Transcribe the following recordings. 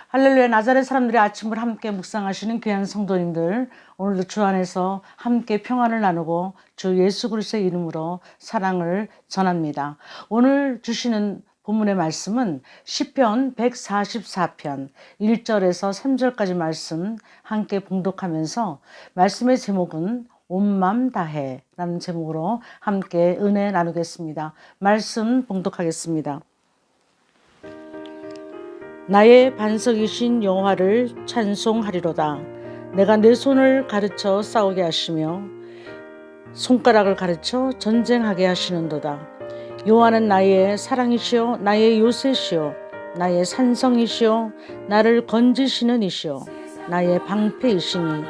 할렐루야. 나자렛 사람들의 아침을 함께 묵상하시는 귀한 성도님들, 오늘도 주 안에서 함께 평안을 나누고 주 예수 그리스도의 이름으로 사랑을 전합니다. 오늘 주시는 본문의 말씀은 시편 144편 1절에서 3절까지 말씀 함께 봉독하면서, 말씀의 제목은 온 맘 다해 라는 제목으로 함께 은혜 나누겠습니다. 말씀 봉독하겠습니다. 나의 반석이신 여호와를 찬송하리로다. 내가 내 손을 가르쳐 싸우게 하시며 손가락을 가르쳐 전쟁하게 하시는도다. 여호와는 나의 사랑이시요 나의 요새시요 나의 산성이시요 나를 건지시는 이시요 나의 방패이시니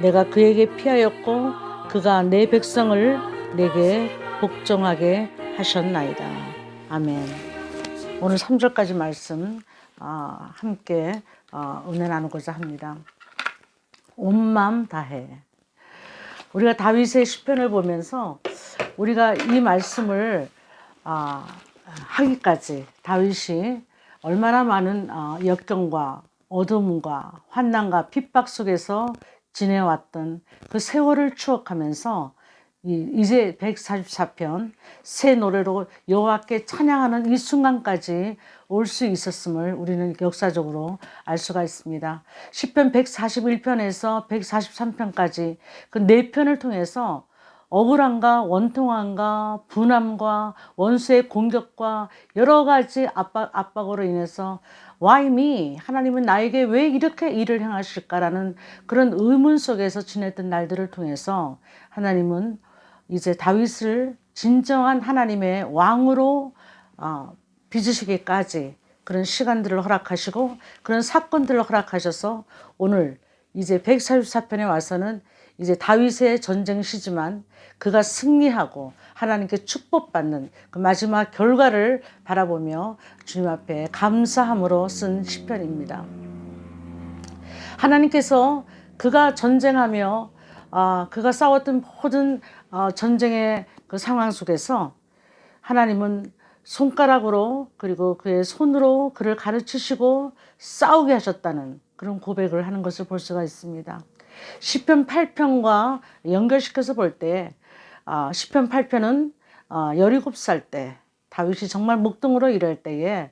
내가 그에게 피하였고 그가 내 백성을 내게 복종하게 하셨나이다. 아멘. 오늘 3절까지 말씀 함께 은혜 나누고자 합니다. 온 마음 다해. 우리가 다윗의 시편을 보면서 우리가 이 말씀을 하기까지 다윗이 얼마나 많은 역경과 어둠과 환난과 핍박 속에서 지내왔던 그 세월을 추억하면서 이제 144편 새 노래로 여호와께 찬양하는 이 순간까지 올 수 있었음을 우리는 역사적으로 알 수가 있습니다. 시편 141편에서 143편까지 그 4편을 통해서 억울함과 원통함과 분함과 원수의 공격과 여러 가지 압박으로 인해서 Why me? 하나님은 나에게 왜 이렇게 일을 행하실까라는 그런 의문 속에서 지냈던 날들을 통해서 하나님은 이제 다윗을 진정한 하나님의 왕으로 빚으시기까지 그런 시간들을 허락하시고 그런 사건들을 허락하셔서 오늘 이제 144편에 와서는 이제 다윗의 전쟁 시지만 그가 승리하고 하나님께 축복받는 그 마지막 결과를 바라보며 주님 앞에 감사함으로 쓴 시편입니다. 하나님께서 그가 전쟁하며 그가 싸웠던 모든 전쟁의 그 상황 속에서 하나님은 손가락으로 그리고 그의 손으로 그를 가르치시고 싸우게 하셨다는 그런 고백을 하는 것을 볼 수가 있습니다. 시편 8편과 연결시켜서 볼 때 시편 8편은 17살 때 다윗이 정말 목동으로 일할 때에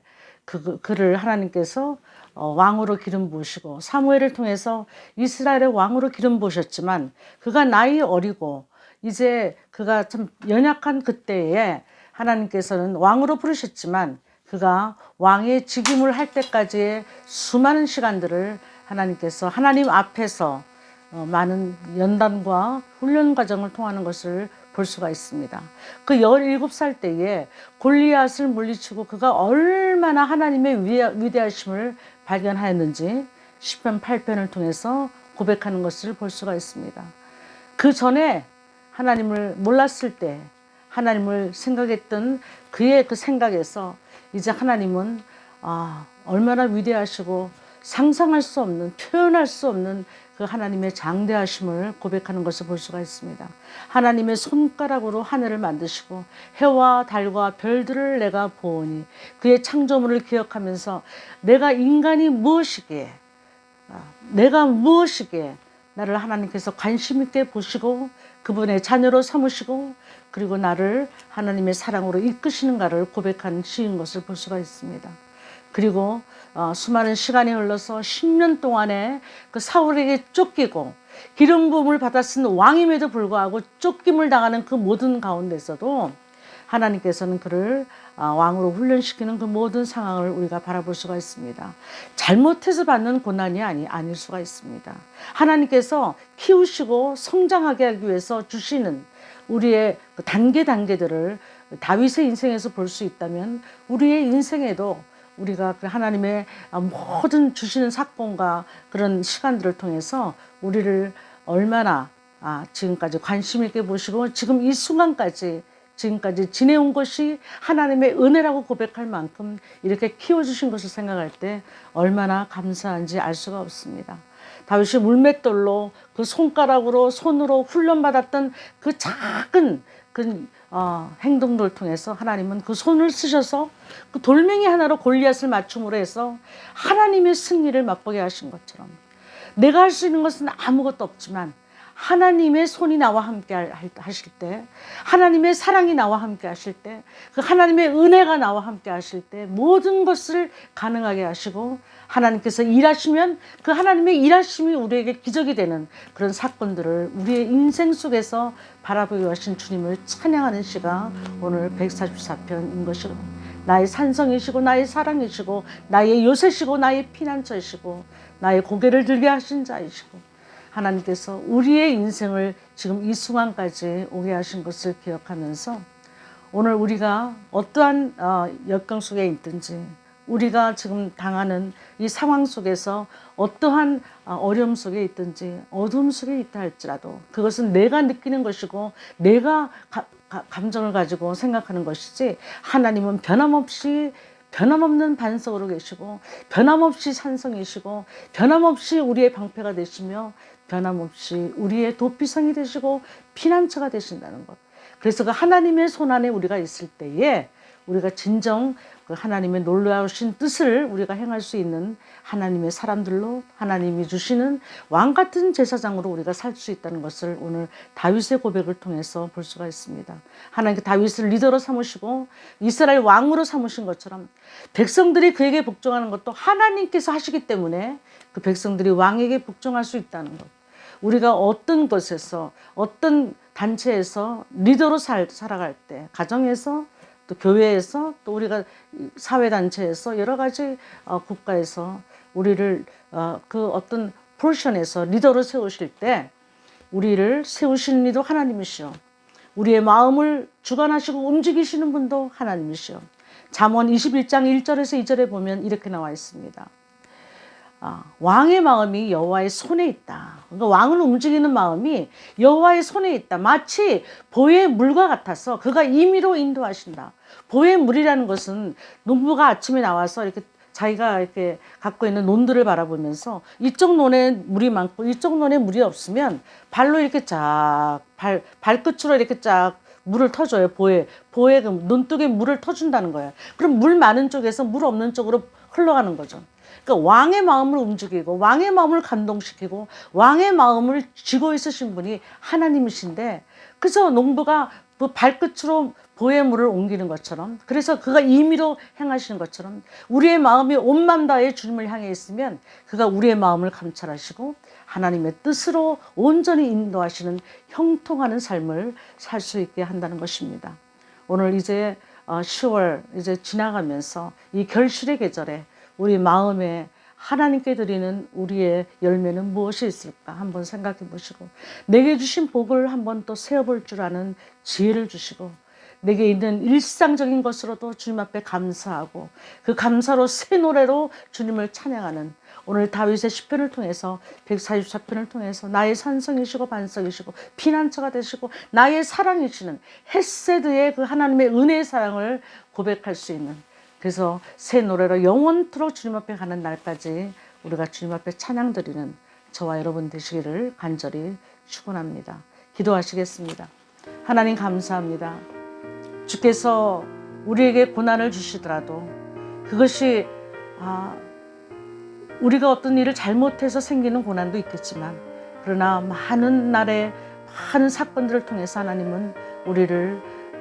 그를 하나님께서 왕으로 기름 부으시고 사무엘을 통해서 이스라엘의 왕으로 기름 부으셨지만 그가 나이 어리고 이제 그가 참 연약한 그때에 하나님께서는 왕으로 부르셨지만 그가 왕의 직임을 할 때까지의 수많은 시간들을 하나님께서 하나님 앞에서 많은 연단과 훈련 과정을 통하는 것을 볼 수가 있습니다. 그 17살 때에 골리앗을 물리치고 그가 얼마나 하나님의 위대하심을 발견하였는지 시편 8편을 통해서 고백하는 것을 볼 수가 있습니다. 그 전에 하나님을 몰랐을 때 하나님을 생각했던 그의 그 생각에서 이제 하나님은 얼마나 위대하시고 상상할 수 없는, 표현할 수 없는 그 하나님의 장대하심을 고백하는 것을 볼 수가 있습니다. 하나님의 손가락으로 하늘을 만드시고 해와 달과 별들을 내가 보오니 그의 창조물을 기억하면서 내가 인간이 무엇이기에 내가 무엇이기에 나를 하나님께서 관심 있게 보시고 그분의 자녀로 삼으시고 그리고 나를 하나님의 사랑으로 이끄시는가를 고백한 시인 것을 볼 수가 있습니다. 그리고 수많은 시간이 흘러서 10년 동안에 그 사울에게 쫓기고 기름 부음을 받았은 왕임에도 불구하고 쫓김을 당하는 그 모든 가운데서도 하나님께서는 그를 왕으로 훈련시키는 그 모든 상황을 우리가 바라볼 수가 있습니다. 잘못해서 받는 고난이 아닐 수가 있습니다. 하나님께서 키우시고 성장하게 하기 위해서 주시는 우리의 그 단계들을 다윗의 인생에서 볼 수 있다면 우리의 인생에도 우리가 그 하나님의 모든 주시는 사건과 그런 시간들을 통해서 우리를 얼마나 지금까지 관심 있게 보시고 지금 이 순간까지 지금까지 지내온 것이 하나님의 은혜라고 고백할 만큼 이렇게 키워주신 것을 생각할 때 얼마나 감사한지 알 수가 없습니다. 다윗이 물맷돌로 그 손가락으로 손으로 훈련받았던 그 작은 그 행동들을 통해서 하나님은 그 손을 쓰셔서 그 돌멩이 하나로 골리앗을 맞춤으로 해서 하나님의 승리를 맛보게 하신 것처럼 내가 할 수 있는 것은 아무것도 없지만 하나님의 손이 나와 함께 하실 때, 하나님의 사랑이 나와 함께 하실 때, 그 하나님의 은혜가 나와 함께 하실 때 모든 것을 가능하게 하시고 하나님께서 일하시면 그 하나님의 일하심이 우리에게 기적이 되는 그런 사건들을 우리의 인생 속에서 바라보게 하신 주님을 찬양하는 시가 오늘 144편인 것이고, 나의 산성이시고 나의 사랑이시고 나의 요새시고 나의 피난처이시고 나의 고개를 들게 하신 자이시고 하나님께서 우리의 인생을 지금 이 순간까지 오게 하신 것을 기억하면서 오늘 우리가 어떠한 역경 속에 있든지 우리가 지금 당하는 이 상황 속에서 어떠한 어려움 속에 있든지 어두움 속에 있다 할지라도 그것은 내가 느끼는 것이고 내가 감정을 가지고 생각하는 것이지 하나님은 변함없는 반석으로 계시고 변함없이 산성이시고 변함없이 우리의 방패가 되시며 변함없이 우리의 도피성이 되시고 피난처가 되신다는 것. 그래서 그 하나님의 손 안에 우리가 있을 때에 우리가 진정 그 하나님의 놀라우신 뜻을 우리가 행할 수 있는 하나님의 사람들로 하나님이 주시는 왕 같은 제사장으로 우리가 살 수 있다는 것을 오늘 다윗의 고백을 통해서 볼 수가 있습니다. 하나님께 다윗을 리더로 삼으시고 이스라엘 왕으로 삼으신 것처럼 백성들이 그에게 복종하는 것도 하나님께서 하시기 때문에 그 백성들이 왕에게 복종할 수 있다는 것. 우리가 어떤 것에서 어떤 단체에서 리더로 살아갈 때 가정에서 또 교회에서 또 우리가 사회단체에서 여러 가지 국가에서 우리를 그 어떤 포지션에서 리더로 세우실 때 우리를 세우시는 이도 하나님이시오. 우리의 마음을 주관하시고 움직이시는 분도 하나님이시오. 잠언 21장 1절에서 2절에 보면 이렇게 나와 있습니다. 왕의 마음이 여호와의 손에 있다. 그러니까 왕을 움직이는 마음이 여호와의 손에 있다. 마치 보의 물과 같아서 그가 임의로 인도하신다. 보의 물이라는 것은 농부가 아침에 나와서 이렇게 자기가 이렇게 갖고 있는 논들을 바라보면서 이쪽 논에 물이 많고 이쪽 논에 물이 없으면 발로 이렇게 발끝으로 이렇게 쫙 물을 터줘요. 보의 그 논둑에 물을 터준다는 거예요. 그럼 물 많은 쪽에서 물 없는 쪽으로 흘러가는 거죠. 그러니까 왕의 마음을 움직이고 왕의 마음을 감동시키고 왕의 마음을 쥐고 있으신 분이 하나님이신데, 그래서 농부가 그 발끝으로 보의 물을 옮기는 것처럼, 그래서 그가 임의로 행하시는 것처럼 우리의 마음이 온 맘 다해 주님을 향해 있으면 그가 우리의 마음을 감찰하시고 하나님의 뜻으로 온전히 인도하시는 형통하는 삶을 살 수 있게 한다는 것입니다. 오늘 이제 10월 이제 지나가면서 이 결실의 계절에 우리 마음에 하나님께 드리는 우리의 열매는 무엇이 있을까 한번 생각해 보시고, 내게 주신 복을 한번 또 세어볼 줄 아는 지혜를 주시고, 내게 있는 일상적인 것으로도 주님 앞에 감사하고 그 감사로 새 노래로 주님을 찬양하는 오늘 다윗의 시편을 통해서 144편을 통해서 나의 산성이시고 반석이시고 피난처가 되시고 나의 사랑이시는 헤세드의 그 하나님의 은혜의 사랑을 고백할 수 있는, 그래서 새 노래로 영원토록 주님 앞에 가는 날까지 우리가 주님 앞에 찬양 드리는 저와 여러분 되시기를 간절히 축원합니다. 기도하시겠습니다. 하나님 감사합니다. 주께서 우리에게 고난을 주시더라도 그것이 우리가 어떤 일을 잘못해서 생기는 고난도 있겠지만, 그러나 많은 날에 많은 사건들을 통해서 하나님은 우리를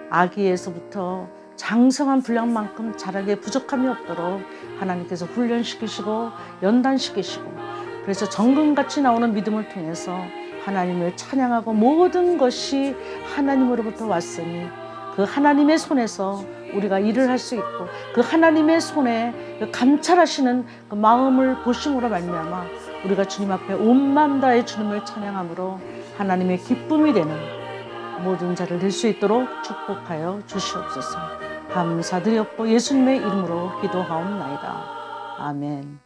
아기에서부터 장성한 분량만큼 자라게 부족함이 없도록 하나님께서 훈련시키시고 연단시키시고, 그래서 정금같이 나오는 믿음을 통해서 하나님을 찬양하고 모든 것이 하나님으로부터 왔으니 그 하나님의 손에서 우리가 일을 할 수 있고 그 하나님의 손에 그 감찰하시는 그 마음을 보심으로 말미암아 우리가 주님 앞에 온 마음 다해 주님을 찬양함으로 하나님의 기쁨이 되는 모든 자를 될 수 있도록 축복하여 주시옵소서. 감사드렸고 예수님의 이름으로 기도하옵나이다. 아멘.